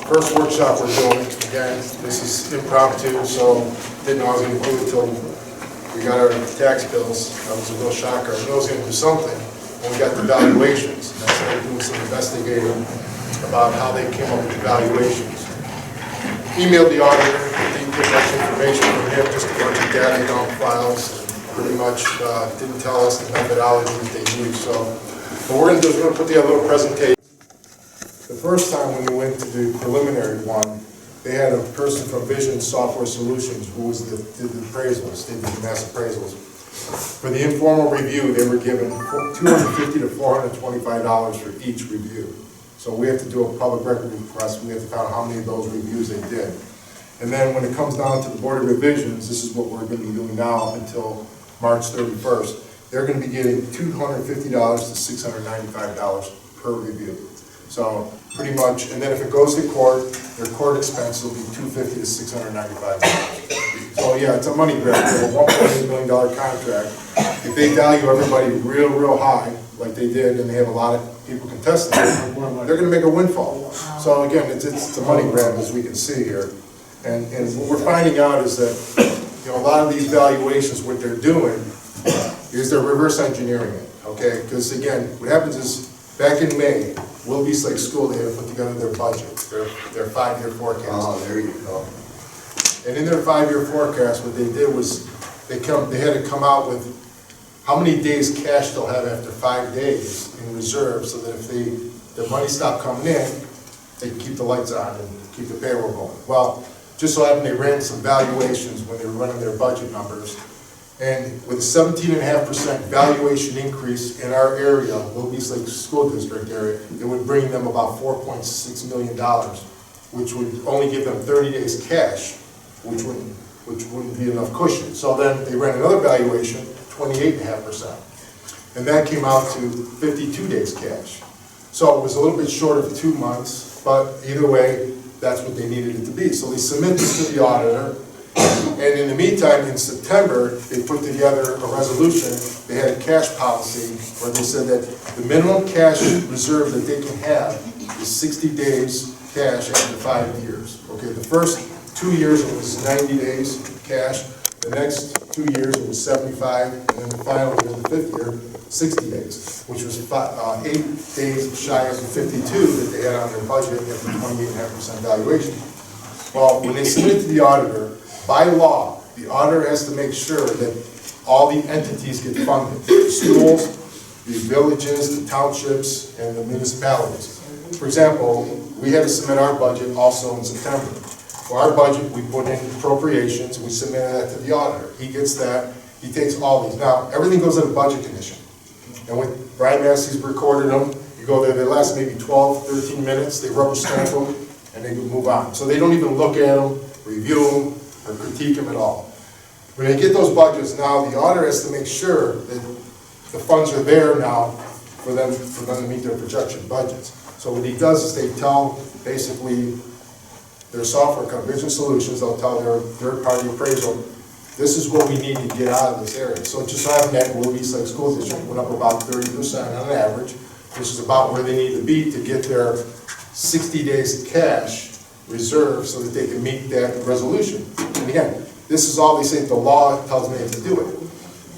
first workshop we're doing. Again, this is impromptu, so didn't know I was going to do it until we got our tax bills. That was a real shocker. I knew I was going to do something when we got the valuations. And I started doing some investigating about how they came up with the valuations. Emailed the auditor, didn't get much information from him, just a bunch of data dump files. Pretty much didn't tell us the methodology that they use. So what we're going to do is we're going to put together a little presentation. The first time when we went to the preliminary one, they had a person from Vision Software Solutions who did the appraisals, did the mass appraisals. For the informal review, they were given $250 to $425 for each review. So we have to do a public record request. We have to find out how many of those reviews they did. And then when it comes down to the Board of Revisions, this is what we're going to be doing now until March 31st. They're going to be getting $250 to $695 per review. So pretty much, and then if it goes to court, their court expense will be $250 to $695. So yeah, it's a money grab. They have a $1.8 million contract. If they value everybody real high, like they did, and they have a lot of people contesting it, they're going to make a windfall. So again, it's a money grab, as we can see here. And what we're finding out is that a lot of these valuations, what they're doing is they're reverse engineering it. Okay, because again, what happens is back in May, Willoughby Lake School, they had to put together their budget, their 5-year forecast. Oh, there you go. And in their 5-year forecast, what they did was they had to come out with how many days cash they'll have after 5 days in reserve, so that if the money stopped coming in, they can keep the lights on and keep the payroll going. Well, just so happened they ran some valuations when they were running their budget numbers, and with a 17.5% valuation increase in our area, Willoughby Lake School District area, it would bring them about $4.6 million, which would only give them 30 days cash, which wouldn't be enough cushion. So then they ran another valuation, 28.5%, and that came out to 52 days cash. So it was a little bit short of 2 months, but either way, that's what they needed it to be. So they submit this to the auditor, and in the meantime, in September, they put together a resolution. They had a cash policy where they said that the minimum cash reserve that they can have is 60 days cash after 5 years. Okay, the first 2 years it was 90 days cash. The next 2 years it was 75, and then the final year, the 5th year, 60 days, which was 8 days shy of the 52 that they had on their budget at the 28.5% valuation. Well, when they submit to the auditor, by law, the auditor has to make sure that all the entities get funded. The schools, the villages, the townships, and the municipalities. For example, we had to submit our budget also in September. For our budget, we put in appropriations, we submitted that to the auditor. He gets that, he takes all these. Now, everything goes in a budget commission. And when Brian Massey's recorded them, you go there, they last maybe 12, 13 minutes, they rubber stamp them, and they move on. So they don't even look at them, review them, or critique them at all. When they get those budgets now, the auditor has to make sure that the funds are there now for them to meet their projection budgets. So what he does is they tell basically their software company, Vision Solutions, they'll tell their third-party appraisal, this is what we need to get out of this area. So just having that Willoughby Lake School District went up about 30% on average, which is about where they need to be to get their 60 days cash reserve so that they can meet that resolution. And again, this is all they say, the law tells them they have to do it.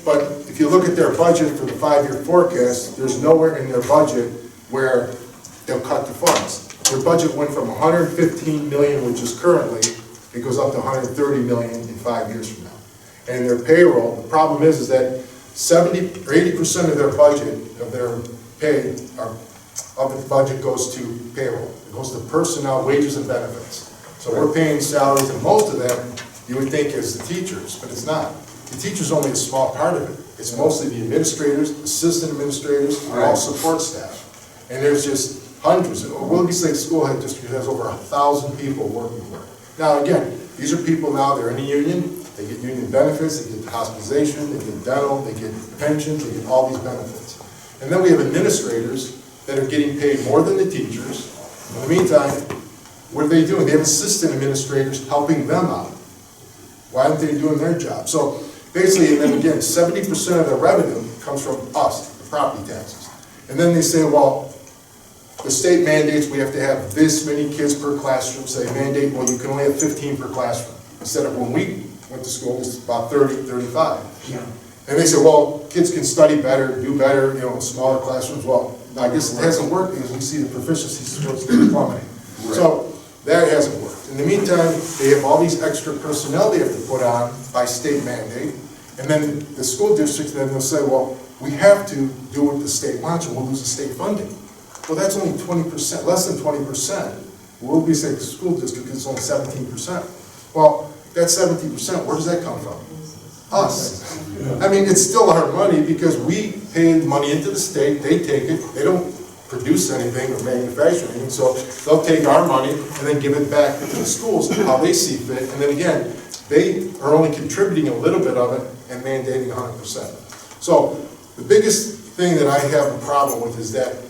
But if you look at their budget for the 5-year forecast, there's nowhere in their budget where they'll cut the funds. Their budget went from 115 million, which is currently, it goes up to 130 million in 5 years from now. And their payroll, the problem is that 70 or 80% of their budget, of their pay, of the budget goes to payroll. It goes to personnel, wages, and benefits. So we're paying salaries, and most of them you would think is the teachers, but it's not. The teacher's only a small part of it. It's mostly the administrators, assistant administrators, and all support staff. And there's just hundreds. Willoughby Lake School District has over 1,000 people working for it. Now again, these are people now, they're in a union, they get union benefits, they get hospitalization, they get dental, they get pensions, they get all these benefits. And then we have administrators that are getting paid more than the teachers. In the meantime, what are they doing? They have assistant administrators helping them out. Why aren't they doing their job? So basically, and then again, 70% of the revenue comes from us, the property taxes. And then they say, well, the state mandates we have to have this many kids per classroom, say mandate, well, you can only have 15 per classroom. Instead of when we went to school, it was about 30, 35. Yeah. And they said, well, kids can study better, do better, smaller classrooms. Well, I guess it hasn't worked because we see the proficiency scores plummeting. Right. So that hasn't worked. In the meantime, they have all these extra personnel they have to put on by state mandate. And then the school districts, then they'll say, well, we have to do what the state wants or we'll lose the state funding. Well, that's only 20%, less than 20%. We'll be saying the school district is only 17%. Well, that 17%, where does that come from? Us. I mean, it's still our money because we pay money into the state, they take it, they don't produce anything or manufacture anything, so they'll take our money and then give it back to the schools how they see fit, and then again, they are only contributing a little bit of it and mandating 100%. So the biggest thing that I have a problem with is that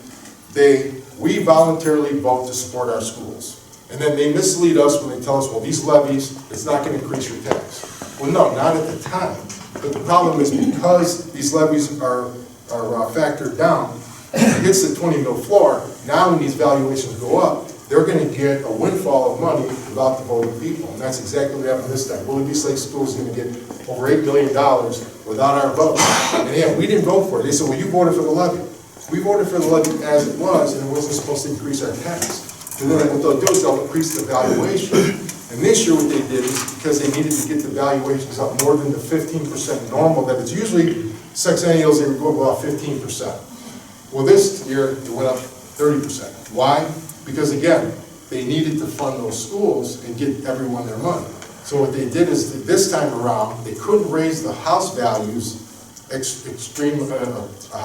we voluntarily vote to support our schools. And then they mislead us when they tell us, well, these levies, it's not going to increase your tax. Well, no, not at the time. But the problem is because these levies are factored down, it hits the 20 mil floor, now when these valuations go up, they're going to get a windfall of money without the voting people. And that's exactly what happened this time. Willoughby Lake School is going to get over $8 million without our vote. And yeah, we didn't vote for it. They said, well, you voted for the levy. We voted for the levy as it was, and it wasn't supposed to increase our tax. And then what they'll do is they'll increase the valuation. And this year what they did is because they needed to get the valuations up more than the 15% normal that it's usually sexennials, they would go about 15%. Well, this year it went up 30%. Why? Because again, they needed to fund those schools and get everyone their money. So what they did is that this time around, they couldn't raise the house values a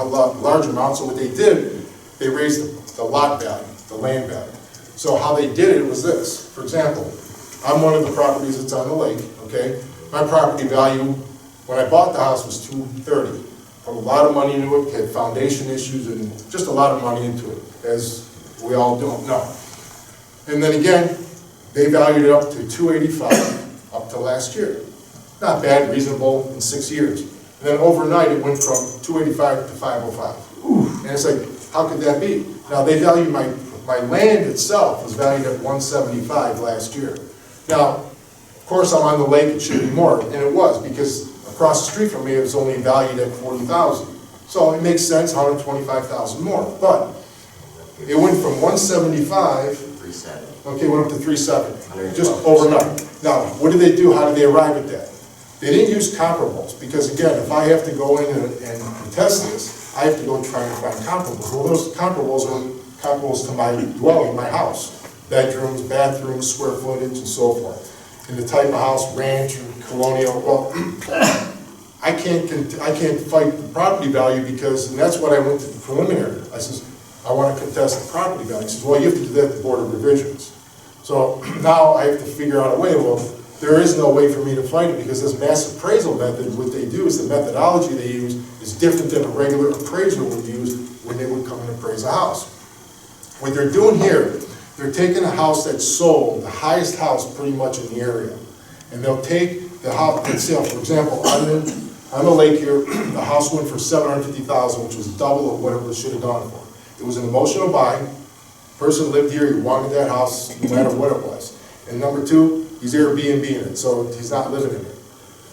large amount. So what they did, they raised the lot value, the land value. So how they did it was this. For example, I'm one of the properties that's on the lake, okay? My property value, when I bought the house, was $230. Put a lot of money into it, had foundation issues, and just a lot of money into it, as we all don't know. And then again, they valued it up to $285 up to last year. Not bad, reasonable in 6 years. And then overnight, it went from $285 to $505. Ooh. And it's like, how could that be? Now, they value my land itself was valued at $175 last year. Now, of course, I'm on the lake, it should be more, and it was, because across the street from me, it was only valued at $40,000. So it makes sense, $125,000 more. But it went from 175, okay, went up to 370, just overnight. Now, what did they do? How did they arrive at that? They didn't use comparables, because again, if I have to go in and contest this, I have to go try and find comparables. Well, those comparables are comparables to my dwelling, my house. Bedrooms, bathrooms, square footage, and so forth. And the type of house, ranch, or colonial, well, I can't fight the property value because, and that's what I went to the preliminary. I says, I want to contest the property value. He says, well, you have to do that at the Board of Revisions. So now I have to figure out a way. Well, there is no way for me to fight it because this mass appraisal method, what they do is the methodology they use is different than a regular appraiser would use when they would come and appraise a house. What they're doing here, they're taking a house that's sold, the highest house pretty much in the area, and they'll take the house, let's say, for example, on the lake here, the house went for $750,000, which was double of what it should have gone for. It was an emotional buy. Person lived here, he wanted that house no matter what it was. And number two, he's Airbnb-ing it, so he's not living in it.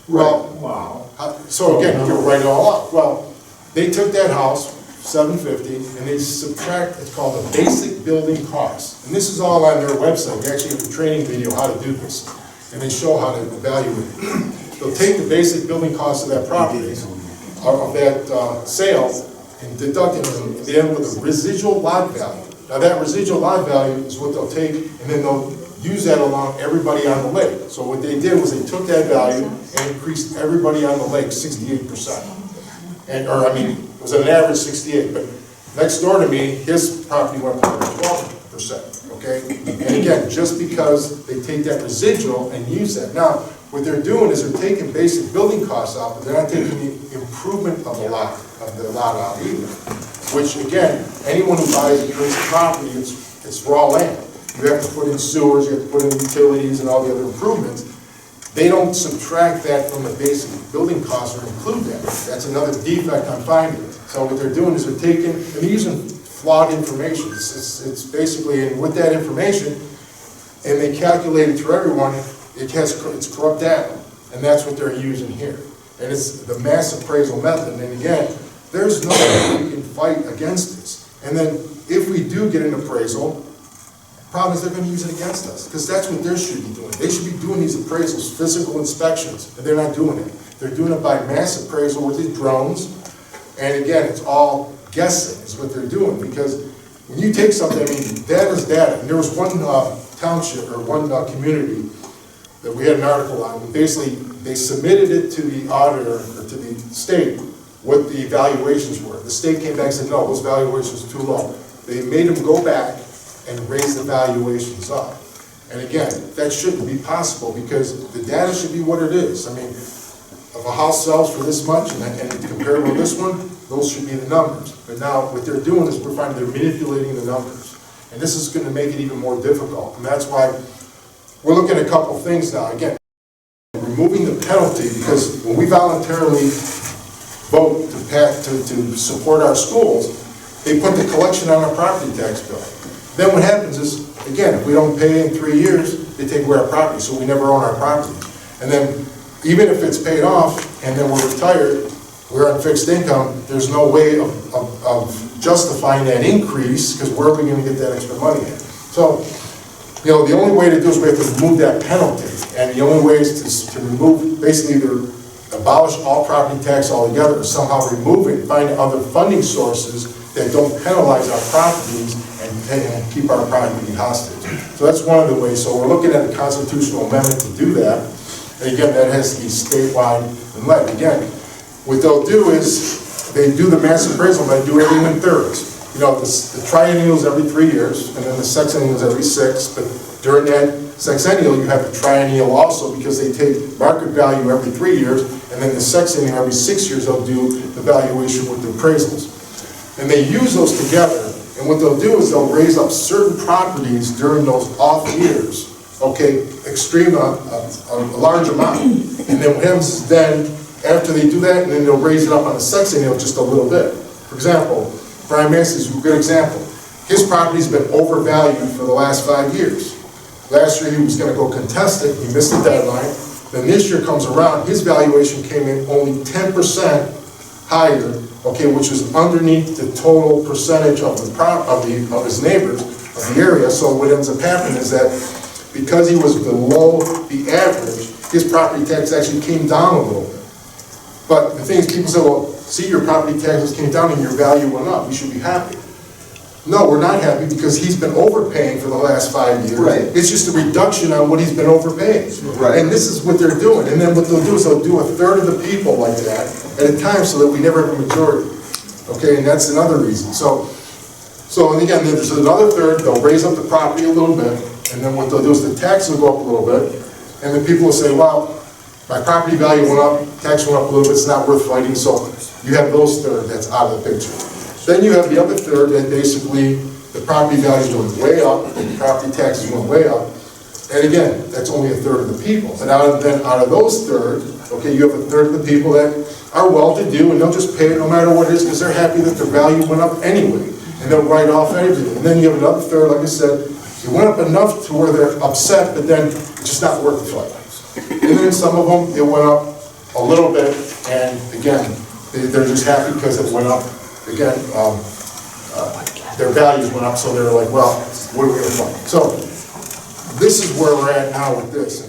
Well, wow. So again, you write it all up. Well, they took that house, $750, and they subtract, it's called a basic building cost. And this is all on their website. They actually have a training video how to do this. And they show how to evaluate it. They'll take the basic building cost of that property, of that sale, and deduct it, and they end with a residual lot value. Now that residual lot value is what they'll take, and then they'll use that along everybody on the lake. So what they did was they took that value and increased everybody on the lake 68%. And, or I mean, it was an average 68, but next door to me, his property went up to 12%, okay? And again, just because they take that residual and use that. Now, what they're doing is they're taking basic building costs out, but they're not taking the improvement of the lot out either. Which again, anyone who buys a piece of property, it's raw land. You have to put in sewers, you have to put in utilities and all the other improvements. They don't subtract that from the basic building costs or include that. That's another defect I'm finding. So what they're doing is they're taking, and they're using flawed information. It's basically, and with that information, and they calculate it to everyone, it's corrupt data, and that's what they're using here. And it's the mass appraisal method, and again, there's no way we can fight against this. And then if we do get an appraisal, the problem is they're going to use it against us, because that's what they should be doing. They should be doing these appraisals, physical inspections, and they're not doing it. They're doing it by mass appraisal with these drones, and again, it's all guessing is what they're doing, because when you take something, I mean, data is data. And there was one township or one community that we had an article on, and basically they submitted it to the auditor or to the state what the valuations were. The state came back and said, no, those valuations are too low. They made them go back and raise the valuations up. And again, that shouldn't be possible, because the data should be what it is. I mean, if a house sells for this much and compared with this one, those should be the numbers. But now what they're doing is we're finding they're manipulating the numbers. And this is going to make it even more difficult. And that's why we're looking at a couple things now. Again, removing the penalty, because when we voluntarily vote to support our schools, they put the collection on our property tax bill. Then what happens is, again, if we don't pay in 3 years, they take away our property, so we never own our property. And then even if it's paid off and then we're retired, we're on fixed income, there's no way of justifying that increase, because where are we going to get that extra money in? So, you know, the only way to do is we have to remove that penalty, and the only way is to remove, basically either abolish all property tax altogether, or somehow remove it, find other funding sources that don't penalize our properties and keep our property hostage. So that's one of the ways. So we're looking at a constitutional amendment to do that. And again, that has to be statewide and led. Again, what they'll do is they do the mass appraisal, but they do everything in thirds. You know, the triennial is every 3 years, and then the sexennial is every 6. But during that sexennial, you have the triennial also, because they take market value every 3 years, and then the sexennial every 6 years, they'll do the valuation with the appraisals. And they use those together, and what they'll do is they'll raise up certain properties during those off years, okay, a large amount. And then what happens is then, after they do that, and then they'll raise it up on the sexennial just a little bit. For example, Brian Massey is a good example. His property's been overvalued for the last 5 years. Last year he was going to go contest it, he missed the deadline. Then this year comes around, his valuation came in only 10% higher, okay, which is underneath the total percentage of his neighbors of the area. So what ends up happening is that because he was below the average, his property tax actually came down a little bit. But the thing is, people say, well, see, your property taxes came down and your value went up. You should be happy. No, we're not happy, because he's been overpaying for the last 5 years. Right. It's just a reduction on what he's been overpaying. Right. And this is what they're doing. And then what they'll do is they'll do a third of the people like that at a time, so that we never have a majority. Okay, and that's another reason. So and again, there's another third, they'll raise up the property a little bit, and then what they'll do is the tax will go up a little bit, and then people will say, well, my property value went up, tax went up a little bit, it's not worth fighting, so you have those third that's out of the picture. Then you have the other third that basically the property value went way up, and the property taxes went way up, and again, that's only a third of the people. And out of those third, okay, you have a third of the people that are well-to-do, and they'll just pay it no matter what it is, because they're happy that their value went up anyway, and they'll write off everything. And then you have another third, like I said, it went up enough to where they're upset, but then it's just not worth the fight. And then some of them, it went up a little bit, and again, they're just happy because it went up. Again, their values went up, so they're like, well, what are we going to fight? So this is where we're at now with this.